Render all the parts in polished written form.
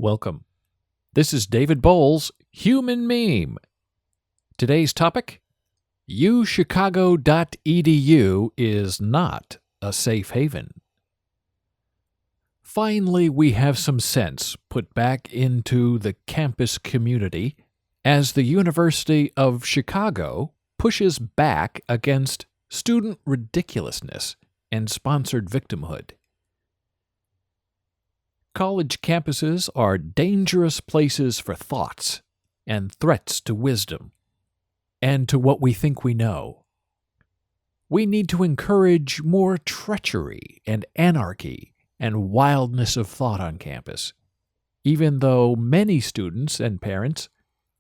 Welcome. This is David Boles, Human Meme. Today's topic: uChicago.edu is not a safe haven. Finally, we have some sense put back into the campus community as the University of Chicago pushes back against student ridiculousness and sponsored victimhood. College campuses are dangerous places for thoughts and threats to wisdom and to what we think we know. We need to encourage more treachery and anarchy and wildness of thought on campus, even though many students and parents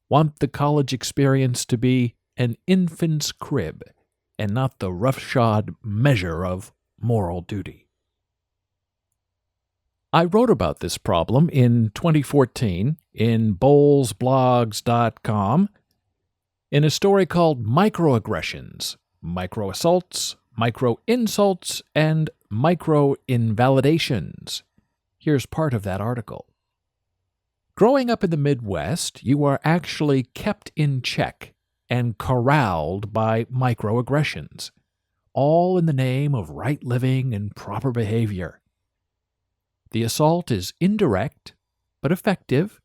want the college experience to be an infant's crib and not the roughshod measure of moral duty. I wrote about this problem in 2014 in bolesblogs.com in a story called Microaggressions, Microassaults, Micro-Insults, and Micro-Invalidations. Here's part of that article. Growing up in the Midwest, you are actually kept in check and corralled by microaggressions, all in the name of right living and proper behavior. The assault is indirect, but effective,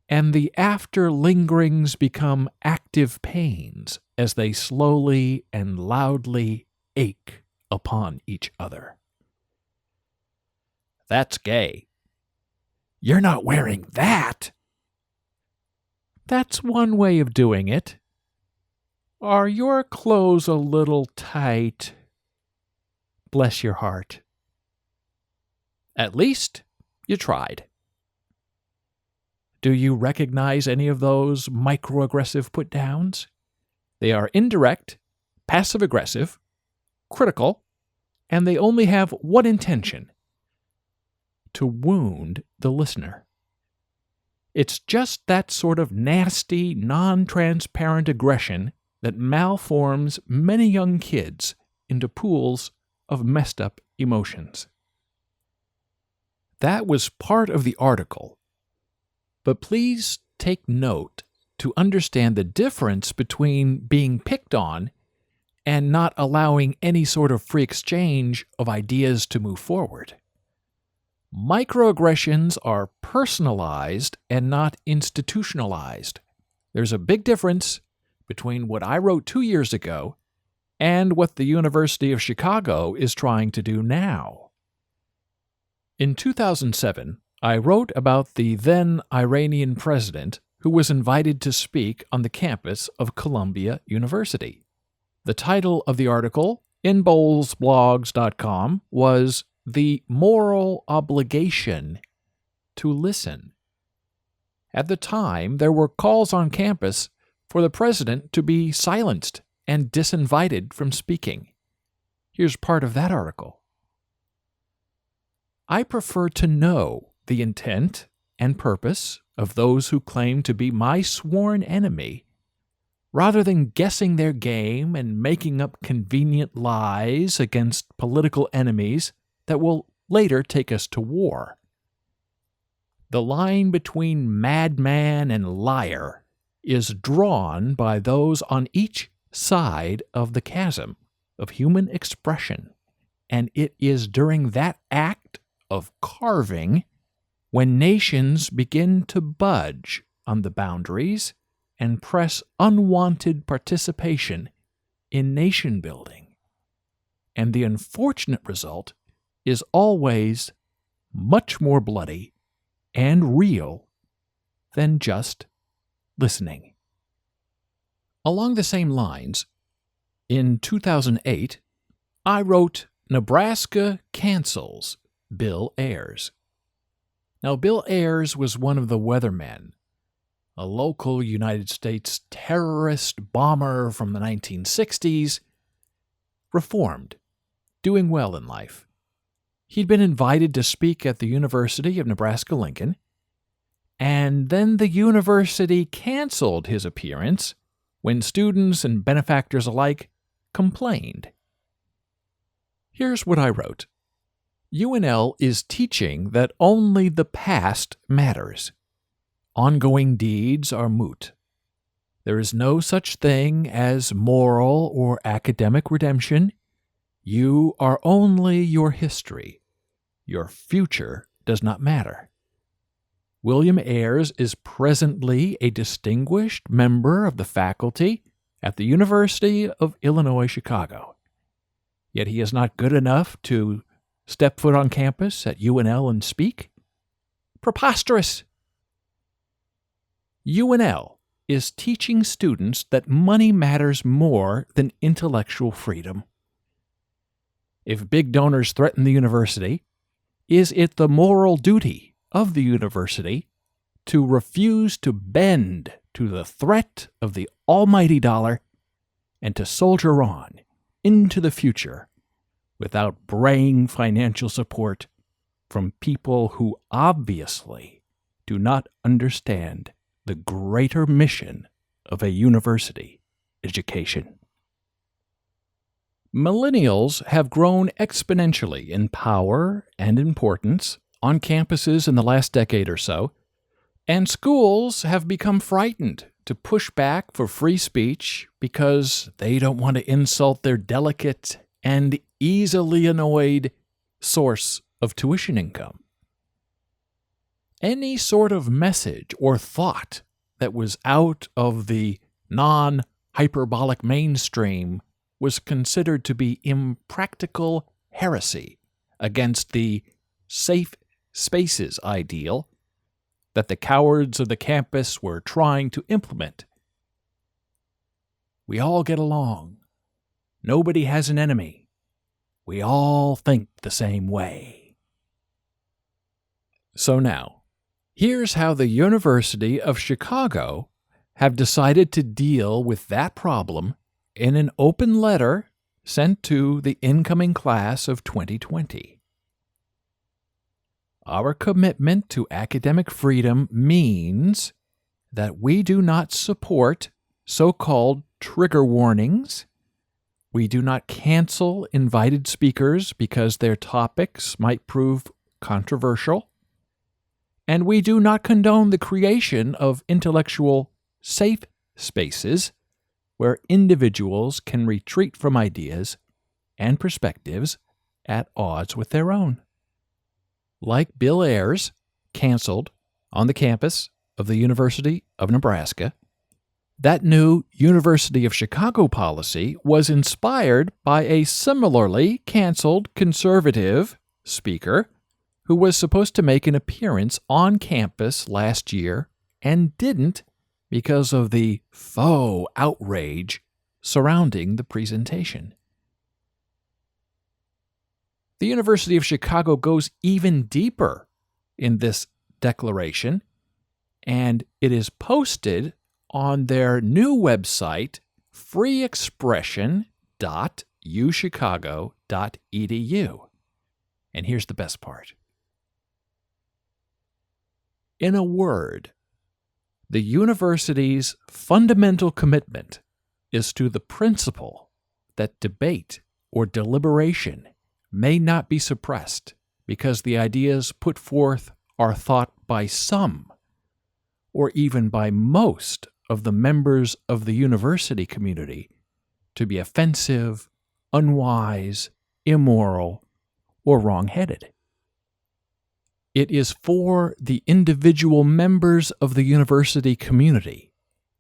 and the after-lingerings become active pains as they slowly and loudly ache upon each other. That's gay. You're not wearing that. That's one way of doing it. Are your clothes a little tight? Bless your heart. At least you tried. Do you recognize any of those microaggressive put-downs? They are indirect, passive-aggressive, critical, and they only have one intention: to wound the listener. It's just that sort of nasty, non-transparent aggression that malforms many young kids into pools of messed-up emotions. That was part of the article, but please take note to understand the difference between being picked on and not allowing any sort of free exchange of ideas to move forward. Microaggressions are personalized and not institutionalized. There's a big difference between what I wrote 2 years ago and what the University of Chicago is trying to do now. In 2007, I wrote about the then Iranian president who was invited to speak on the campus of Columbia University. The title of the article in bolesblogs.com was "The Moral Obligation to Listen." At the time, there were calls on campus for the president to be silenced and disinvited from speaking. Here's part of that article. I prefer to know the intent and purpose of those who claim to be my sworn enemy, rather than guessing their game and making up convenient lies against political enemies that will later take us to war. The line between madman and liar is drawn by those on each side of the chasm of human expression, and it is during that act of carving when nations begin to budge on the boundaries and press unwanted participation in nation building. And the unfortunate result is always much more bloody and real than just listening. Along the same lines, in 2008, I wrote "Nebraska Cancels Bill Ayers." Now, Bill Ayers was one of the weathermen, a local United States terrorist bomber from the 1960s, reformed, doing well in life. He'd been invited to speak at the University of Nebraska-Lincoln, and then the university canceled his appearance when students and benefactors alike complained. Here's what I wrote. UNL is teaching that only the past matters. Ongoing deeds are moot. There is no such thing as moral or academic redemption. You are only your history. Your future does not matter. William Ayers is presently a distinguished member of the faculty at the University of Illinois, Chicago. Yet he is not good enough to step foot on campus at UNL and speak? Preposterous! UNL is teaching students that money matters more than intellectual freedom. If big donors threaten the university, is it the moral duty of the university to refuse to bend to the threat of the almighty dollar and to soldier on into the future without braying financial support from people who obviously do not understand the greater mission of a university education? Millennials have grown exponentially in power and importance on campuses in the last decade or so, and schools have become frightened to push back for free speech because they don't want to insult their delicate and easily annoyed source of tuition income. Any sort of message or thought that was out of the non-hyperbolic mainstream was considered to be impractical heresy against the safe spaces ideal that the cowards of the campus were trying to implement. We all get along. Nobody has an enemy. We all think the same way. So now, here's how the University of Chicago have decided to deal with that problem in an open letter sent to the incoming class of 2020. Our commitment to academic freedom means that we do not support so-called trigger warnings. We do not cancel invited speakers because their topics might prove controversial. And we do not condone the creation of intellectual safe spaces where individuals can retreat from ideas and perspectives at odds with their own. Like Bill Ayers, canceled on the campus of the University of Nebraska, that new University of Chicago policy was inspired by a similarly canceled conservative speaker who was supposed to make an appearance on campus last year and didn't because of the faux outrage surrounding the presentation. The University of Chicago goes even deeper in this declaration, and it is posted on their new website, freeexpression.uChicago.edu. And here's the best part. In a word, the university's fundamental commitment is to the principle that debate or deliberation may not be suppressed because the ideas put forth are thought by some, or even by most, of the members of the university community to be offensive, unwise, immoral, or wrong-headed. It is for the individual members of the university community,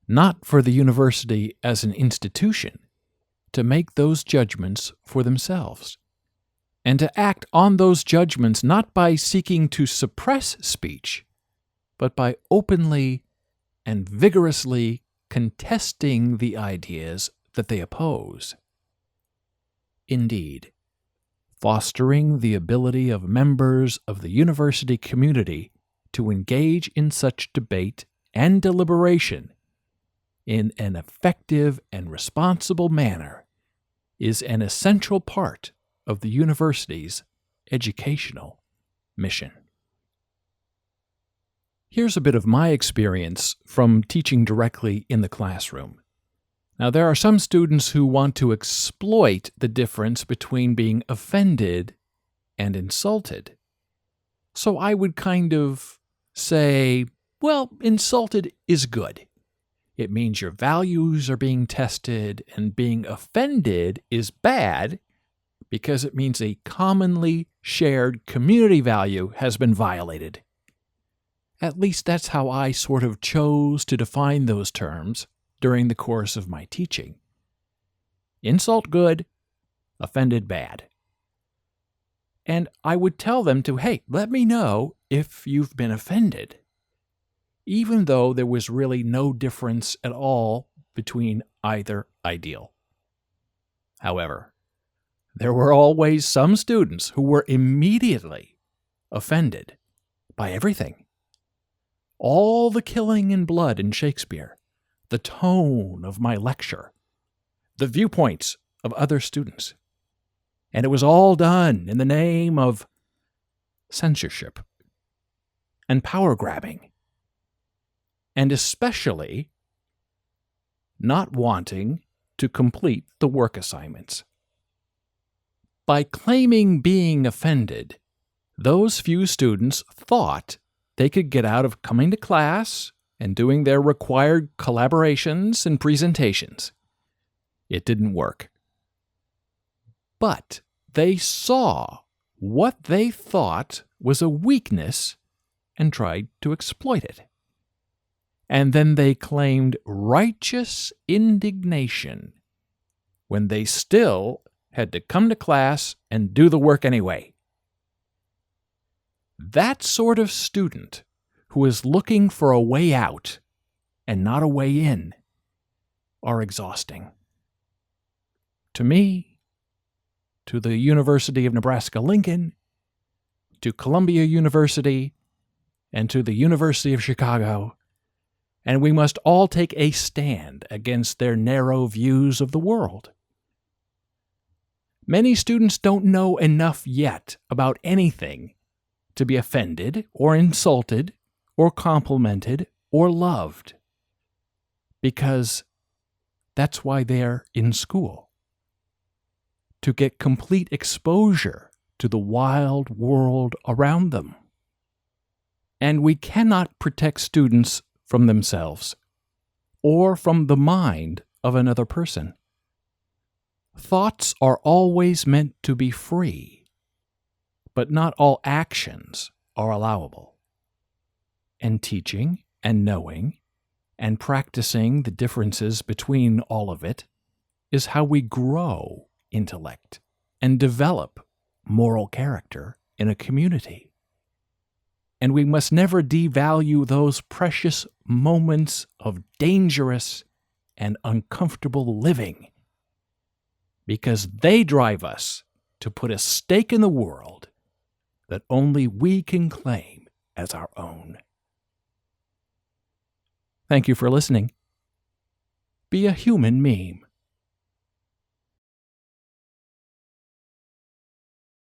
not for the university as an institution, to make those judgments for themselves, and to act on those judgments not by seeking to suppress speech, but by openly and vigorously contesting the ideas that they oppose. Indeed, fostering the ability of members of the university community to engage in such debate and deliberation in an effective and responsible manner is an essential part of the university's educational mission. Here's a bit of my experience from teaching directly in the classroom. Now, there are some students who want to exploit the difference between being offended and insulted. So I would kind of say, well, insulted is good. It means your values are being tested, and being offended is bad because it means a commonly shared community value has been violated. At least that's how I sort of chose to define those terms during the course of my teaching. Insult good, offended bad. And I would tell them to, hey, let me know if you've been offended, even though there was really no difference at all between either ideal. However, there were always some students who were immediately offended by everything. All the killing and blood in Shakespeare, the tone of my lecture, the viewpoints of other students. And it was all done in the name of censorship and power grabbing, and especially not wanting to complete the work assignments. By claiming being offended, those few students thought they could get out of coming to class and doing their required collaborations and presentations. It didn't work. But they saw what they thought was a weakness and tried to exploit it. And then they claimed righteous indignation when they still had to come to class and do the work anyway. That sort of student who is looking for a way out and not a way in are exhausting. To me, to the University of Nebraska-Lincoln, to Columbia University, and to the University of Chicago, and we must all take a stand against their narrow views of the world. Many students don't know enough yet about anything to be offended or insulted or complimented or loved, because that's why they're in school. To get complete exposure to the wild world around them. And we cannot protect students from themselves or from the mind of another person. Thoughts are always meant to be free, but not all actions are allowable. And teaching and knowing and practicing the differences between all of it is how we grow intellect and develop moral character in a community. And we must never devalue those precious moments of dangerous and uncomfortable living, because they drive us to put a stake in the world that only we can claim as our own. Thank you for listening. Be a human meme.